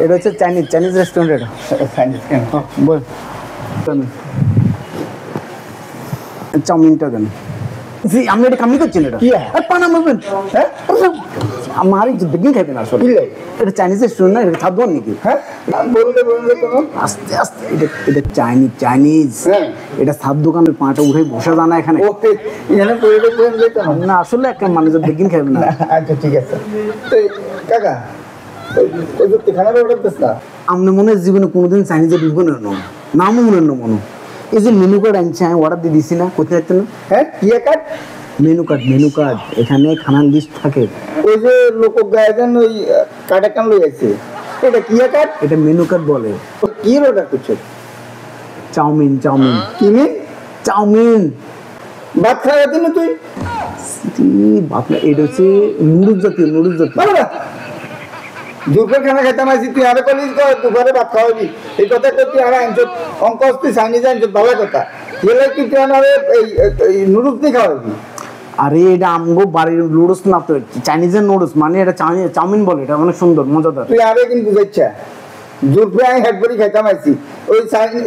এটা হচ্ছে Chinese restaurant. এটা চাইনিজ কেন বল চাউমিনটা দেন। জি আপনি এটা কামি করছেন এটা কি পানা মারবেন হ্যাঁ আমার দেখবেন খাইবেন আসলে এটা চাইনিজ রেস্টুরেন্ট না, এটা খাদ্য নাকি? হ্যাঁ বললে তোমার আস্তে আস্তে এটা চাইনিজ হ্যাঁ। এটা সাত দোকানের পাটা উঠে বসে জানা এখানে ওকে এখানে পরিবেশ যেতে না না আসলে একটা মানুষের দেখবেন খাইবেন না। আচ্ছা ঠিক আছে তো কাকা ওই যে খানার অর্ডার দিস না আপনি মনে হয় জীবনে কোনোদিন চাইনিজে ঢুকবেন না, নামও মনে না মনে। এই যে মেনু কার্ড আনছে আমি অর্ডার দিয়ে দিছি না, কোথায় যাচ্ছে না? হ্যাঁ কি কার্ড মেনু কার্ড এখানে খানার লিস্ট থাকে। ওই যে লোক গায়েন ওই কাটা কান লই আছে এটা কি কার্ড এটা মেনু কার্ড বলে। কি অর্ডার করছো চাউমিন কিনি চাউমিন ভাত খাওয়া দিন তুই বাপনা এটা হচ্ছে নুডলস জাতীয় দুপুর খানা খাইতাম আছি তুই আরে কলিস দুপুরে ভাত খাওয়াবি এই কথা তুই আর আনছ অঙ্ক তুই চাইনিজ আনছ ভালো কথা এলে কি তুই আরে এই নুডলস দিয়ে খাওয়াবি আরে এটা আমগো বাড়ির নুডলস না তো চাইনিজের নুডলস মানে এটা চাউমিন বলে, এটা অনেক সুন্দর মজাদার। তুই আরে কিন্তু বুঝাইছা দুপুরে আমি হেডবরি খাইতাম আছি ওই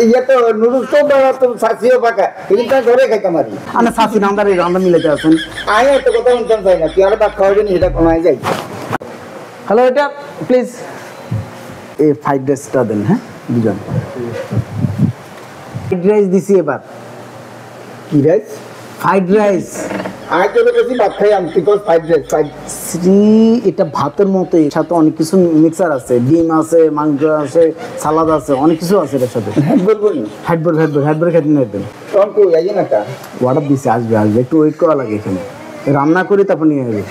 ইয়ে তো নুডলস তো তো সাসিও পাকা কিন্তু ঘরে খাইতাম আছি আরে সাসি রান্না মিলাতে আছেন আমি একটা কথা শুনতাম চাই না তুই আরে ভাত খাওয়াবি না এটা কমাই যাই। হ্যালো এটা প্লিজ এই ফ্রাইড রাইসটা দেন। হ্যাঁ দুজন ফ্রাইড রাইস দিছি এবার। কি রাইস ফ্রাইড রাইস আমি চলে গেছি ভাত খাই আমি বিকজ ফ্রাইড রাইস এটা ভাতের মতো, এর সাথে অনেক কিছু মিক্সার আছে, ডিম আছে, মাংস আছে, সালাদ আছে, অনেক কিছু আছে এর সাথে। বলবো হেডবার খেতে নেবেন। তখন কই আই না কা অর্ডার দিছে আসবে একটু ওয়েট করা লাগে, এখানে রান্না করি তারপর নিয়ে যাবে।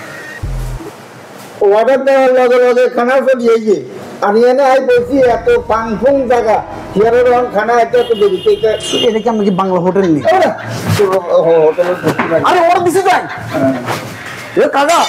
অর্ডার দেওয়ার লগে লগে খানা চলি এই যে আমি এনে আই বলছি এত পাংফুং জায়গা হিয়ারের খানা এত দেরি এটা কি আমরা কি বাংলা হোটেল নেই? হোটেলের আরে অর্ডার দিছে যাই কাকা